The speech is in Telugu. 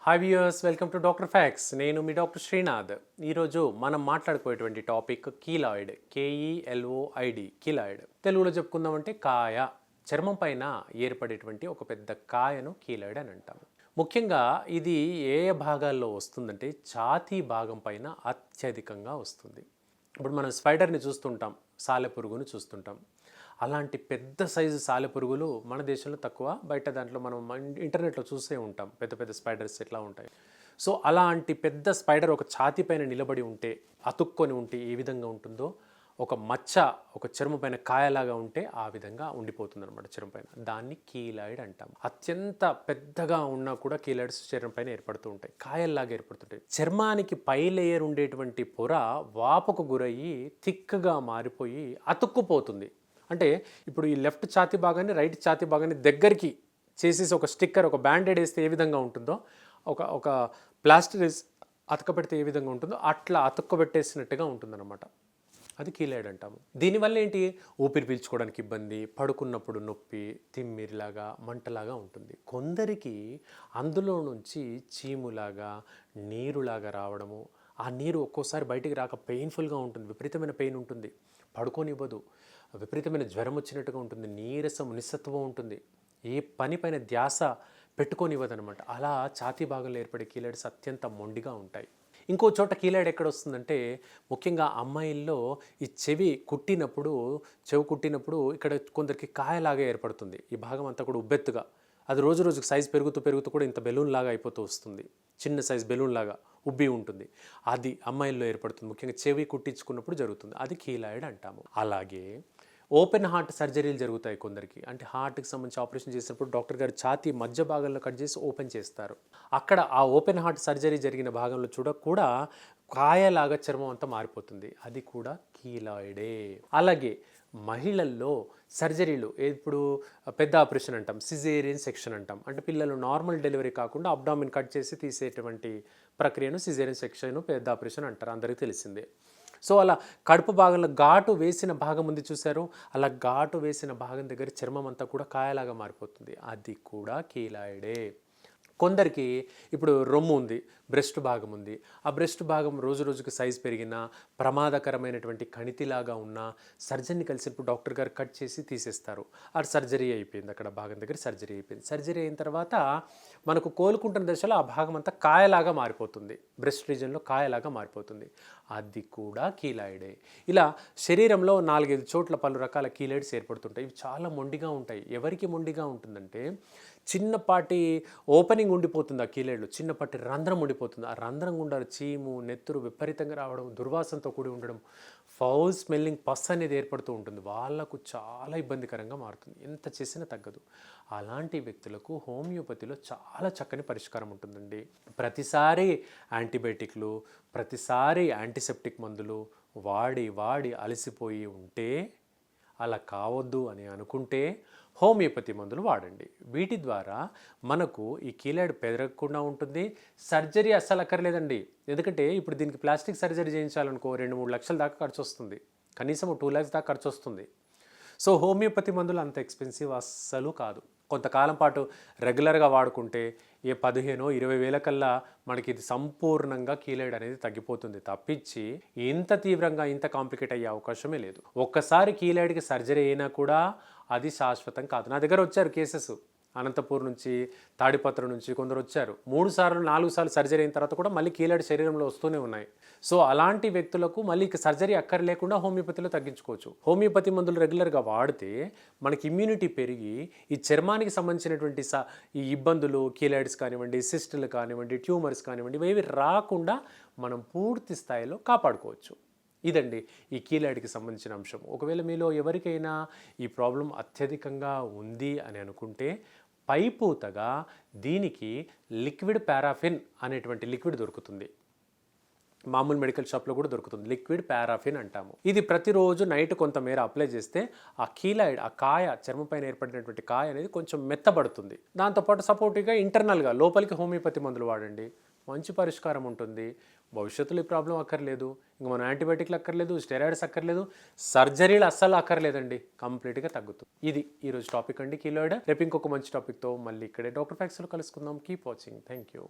Hi viewers, welcome to doctor fax. నేను మీ డాక్టర్ శ్రీనాథ్. ఈరోజు మనం మాట్లాడుకునేటువంటి టాపిక్ కీలాయిడ్, KELOID, కీలాయిడ్. తెలుగులో చెప్పుకుందామంటే కాయ, చర్మం పైన ఏర్పడేటువంటి ఒక పెద్ద కాయను కీలాయిడ్ అని అంటాము. ముఖ్యంగా ఇది ఏ భాగాల్లో వస్తుందంటే ఛాతీ భాగం పైన అత్యధికంగా వస్తుంది. ఇప్పుడు మనం స్పైడర్ని చూస్తుంటాం, సాలెపురుగుని చూస్తుంటాం. అలాంటి పెద్ద సైజు సాలెపురుగులు మన దేశంలో తక్కువ, బయట దాంట్లో మనం ఇంటర్నెట్లో చూసే ఉంటాం పెద్ద పెద్ద స్పైడర్స్ ఎట్లా ఉంటాయి. సో అలాంటి పెద్ద స్పైడర్ ఒక ఛాతీ పైన నిలబడి ఉంటే, అతుక్కొని ఉంటే ఏ విధంగా ఉంటుందో, ఒక మచ్చ ఒక చర్మం పైన కాయలాగా ఉంటే ఆ విధంగా ఉండిపోతుంది అనమాట చర్మం పైన. దాన్ని కీలాయిడ్ అంటాం. అత్యంత పెద్దగా ఉన్నా కూడా కీలాయిడ్స్ చర్మం పైన ఏర్పడుతూ ఉంటాయి, కాయల్లాగా ఏర్పడుతుంటాయి. చర్మానికి పై లేయర్ ఉండేటువంటి పొర వాపుకు గురయ్యి థిక్గా మారిపోయి అతుక్కుపోతుంది. అంటే ఇప్పుడు ఈ లెఫ్ట్ ఛాతీ భాగాన్ని రైట్ ఛాతీ భాగాన్ని దగ్గరికి చేసేసి ఒక స్టిక్కర్, ఒక బ్యాండెడ్ వేస్తే ఏ విధంగా ఉంటుందో, ఒక ఒక ప్లాస్టర్ అతకబెడితే ఏ విధంగా ఉంటుందో అట్లా అతుక్కబెట్టేసినట్టుగా ఉంటుందన్నమాట. అది కీలాయిడ్ అంటాము. దీనివల్ల ఏంటి, ఊపిరి పీల్చుకోవడానికి ఇబ్బంది, పడుకున్నప్పుడు నొప్పి, తిమ్మిరిలాగా మంటలాగా ఉంటుంది. కొందరికి అందులో నుంచి చీములాగా నీరులాగా రావడము, ఆ నీరు ఒక్కోసారి బయటికి రాక పెయిన్ఫుల్గా ఉంటుంది, విపరీతమైన పెయిన్ ఉంటుంది, పడుకోనివ్వదు, విపరీతమైన జ్వరం వచ్చినట్టుగా ఉంటుంది, నీరసం నిస్సత్వం ఉంటుంది, ఏ పని పైన ధ్యాస పెట్టుకోనివ్వదనమాట. అలా ఛాతీ భాగంలో ఏర్పడే కీలాయిడ్స్ అత్యంత మొండిగా ఉంటాయి. ఇంకో చోట కీలాయిడ్ ఎక్కడ వస్తుందంటే, ముఖ్యంగా అమ్మాయిల్లో ఈ చెవి కుట్టినప్పుడు ఇక్కడ కొందరికి కాయలాగా ఏర్పడుతుంది. ఈ భాగం అంతా కూడా ఉబ్బెత్తుగా, అది రోజు రోజుకి సైజ్ పెరుగుతూ కూడా ఇంత బెలూన్ లాగా అయిపోతూ వస్తుంది, చిన్న సైజ్ బెలూన్ లాగా ఉబ్బి ఉంటుంది. అది అమ్మాయిల్లో ఏర్పడుతుంది, ముఖ్యంగా చెవి కుట్టించుకున్నప్పుడు జరుగుతుంది. అది కీలాయిడ్ అంటాము. అలాగే ఓపెన్ హార్ట్ సర్జరీలు జరుగుతాయి కొందరికి. అంటే హార్ట్కి సంబంధించి ఆపరేషన్ చేసినప్పుడు డాక్టర్ గారు ఛాతీ మధ్య భాగంలో కట్ చేసి ఓపెన్ చేస్తారు. అక్కడ ఆ ఓపెన్ హార్ట్ సర్జరీ జరిగిన భాగంలో కూడా కాయలాగా చర్మం అంతా మారిపోతుంది. అది కూడా కీలాయిడే. అలాగే మహిళల్లో సర్జరీలు, ఇప్పుడు పెద్ద ఆపరేషన్ అంటాం, సిజేరియన్ సెక్షన్ అంటాం. అంటే పిల్లలు నార్మల్ డెలివరీ కాకుండా అబ్డామిన్ కట్ చేసి తీసేటువంటి ప్రక్రియను సిజేరియన్ సెక్షన్, పెద్ద ఆపరేషన్ అంటారు, అందరికీ తెలిసిందే. సో అలా కడుపు భాగంలో ఘాటు వేసిన భాగం ఉంది చూశారు, అలా ఘాటు వేసిన భాగం దగ్గర చర్మం అంతా కూడా కాయలాగా మారిపోతుంది. అది కూడా కీలాయిడే. కొందరికి ఇప్పుడు రొమ్ము ఉంది, బ్రెస్ట్ భాగం ఉంది, ఆ బ్రెస్ట్ భాగం రోజు రోజుకి సైజ్ పెరిగినా, ప్రమాదకరమైనటువంటి కణితిలాగా ఉన్న సర్జన్ని కలిసినప్పుడు డాక్టర్ గారు కట్ చేసి తీసేస్తారు. ఆ సర్జరీ అయిపోయింది, అక్కడ భాగం దగ్గర సర్జరీ అయిపోయింది. సర్జరీ అయిన తర్వాత మనకు కోలుకుంటున్న దశలో ఆ భాగం అంతా కాయలాగా మారిపోతుంది, బ్రెస్ట్ రీజన్లో కాయలాగా మారిపోతుంది. అది కూడా కీలాయిడే. ఇలా శరీరంలో 4-5 చోట్ల పలు రకాల కీలాయిడ్స్ ఏర్పడుతుంటాయి. ఇవి చాలా మొండిగా ఉంటాయి. ఎవరికి మొండిగా ఉంటుందంటే, చిన్నపాటి ఓపెనింగ్ ఉండిపోతుంది, ఆ కీలాయిడ్లో చిన్నపాటి రంధ్రం ఉండిపోతుంది. ఆ రంధ్రం గుండా చీము, నెత్తురు విపరీతంగా రావడం, దుర్వాసనతో కూడి ఉండడం, ఫౌల్ స్మెల్లింగ్ పస్ అనేది ఏర్పడుతూ ఉంటుంది. వాళ్ళకు చాలా ఇబ్బందికరంగా మారుతుంది, ఎంత చేసినా తగ్గదు. అలాంటి వ్యక్తులకు హోమియోపతిలో చాలా చక్కని పరిష్కారం ఉంటుందండి. ప్రతిసారి యాంటీబయాటిక్లు, ప్రతిసారి యాంటీసెప్టిక్ మందులు వాడి అలసిపోయి ఉంటే, అలా కావద్దు అని అనుకుంటే హోమియోపతి మందులు వాడండి. వీటి ద్వారా మనకు ఈ కీలాయిడ్ పెరగకుండా ఉంటుంది. సర్జరీ అస్సలు అక్కర్లేదండి. ఎందుకంటే ఇప్పుడు దీనికి ప్లాస్టిక్ సర్జరీ చేయించాలనుకో 2-3 లక్షల దాకా ఖర్చు వస్తుంది, కనీసం 2 lakhs దాకా ఖర్చు వస్తుంది. సో హోమియోపతి మందులు అంత ఎక్స్పెన్సివ్ అస్సలు కాదు. కొంతకాలం పాటు రెగ్యులర్గా వాడుకుంటే ఏ 15-20 వేల కల్లా మనకి ఇది సంపూర్ణంగా కీలాయిడ్ అనేది తగ్గిపోతుంది తప్పించి ఇంత తీవ్రంగా ఇంత కాంప్లికేట్ అయ్యే అవకాశమే లేదు. ఒక్కసారి కీలాయిడ్కి సర్జరీ అయినా కూడా అది శాశ్వతం కాదు. నా దగ్గర వచ్చారు కేసెస్, అనంతపూర్ నుంచి, తాడిపత్ర నుంచి కొందరు వచ్చారు. 3 సార్లు 4 సార్లు సర్జరీ అయిన తర్వాత కూడా మళ్ళీ కీలాయిడ్ శరీరంలో వస్తూనే ఉన్నాయి. సో అలాంటి వ్యక్తులకు మళ్ళీ సర్జరీ అక్కర్లేకుండా హోమియోపతిలో తగ్గించుకోవచ్చు. హోమియోపతి మందులు రెగ్యులర్గా వాడితే మనకి ఇమ్యూనిటీ పెరిగి ఈ చర్మానికి సంబంధించినటువంటి ఈ ఇబ్బందులు, కీలాయిడ్స్ కానివ్వండి, సిస్టులు కానివ్వండి, ట్యూమర్స్ కానివ్వండి, ఇవి రాకుండా మనం పూర్తి స్థాయిలో కాపాడుకోవచ్చు. ఇదండి ఈ కీలాయిడ్కి సంబంధించిన అంశం. ఒకవేళ మీలో ఎవరికైనా ఈ ప్రాబ్లం అత్యధికంగా ఉంది అని అనుకుంటే, పైపూతగా దీనికి లిక్విడ్ పారాఫిన్ అనేటువంటి లిక్విడ్ దొరుకుతుంది. మామూలు మెడికల్ షాప్లో కూడా దొరుకుతుంది, లిక్విడ్ పారాఫిన్ అంటాము. ఇది ప్రతిరోజు నైట్ కొంతమేర అప్లై చేస్తే ఆ కీలాయిడ్, ఆ కాయ, చర్మం పైన ఏర్పడినటువంటి కాయ అనేది కొంచెం మెత్తబడుతుంది. దాంతోపాటు సపోర్టివ్గా ఇంటర్నల్గా లోపలికి హోమియోపతి మందులు వాడండి, మంచి పరిష్కారం ఉంటుంది. భవిష్యత్తులో ఈ ప్రాబ్లం అక్కర్లేదు, ఇంకా మనం యాంటీబయాటిక్లు అక్కర్లేదు, స్టెరాయిడ్స్ అక్కర్లేదు, సర్జరీలు అస్సలు అక్కర్లేదండి, కంప్లీట్గా తగ్గుతుంది. ఇది ఈరోజు టాపిక్ అండి కీలాయిడ్. రేపు ఇంకొక మంచి టాపిక్తో మళ్ళీ ఇక్కడే డాక్టర్ ఫ్యాక్స్లో కలుసుకుందాం. Keep watching. Thank you.